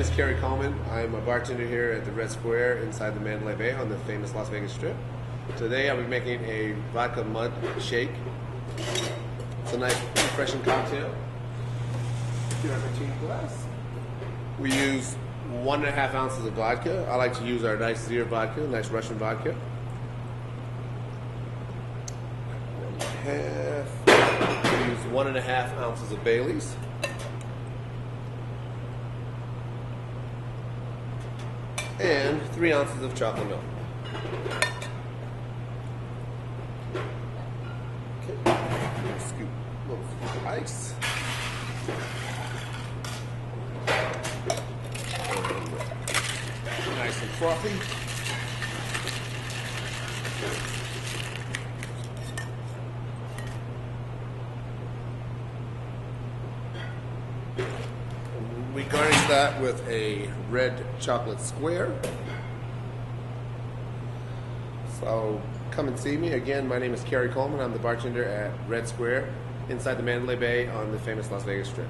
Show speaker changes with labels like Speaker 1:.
Speaker 1: is Kerry Coleman. I'm a bartender here at the Red Square inside the Mandalay Bay on the famous Las Vegas Strip. Today I'll be making a Vodka Mud Shake. It's a nice, refreshing cocktail. Get our 15 glass. We use 1.5 ounces of vodka. I like to use our nice Zero vodka, nice Russian vodka. 1.5. We use 1.5 ounces of Bailey's. And 3 ounces of chocolate milk. Okay, little scoop of ice. Nice and frothy. We garnish that with a red chocolate square. So come and see me. Again, my name is Kerry Coleman. I'm the bartender at Red Square inside the Mandalay Bay on the famous Las Vegas Strip.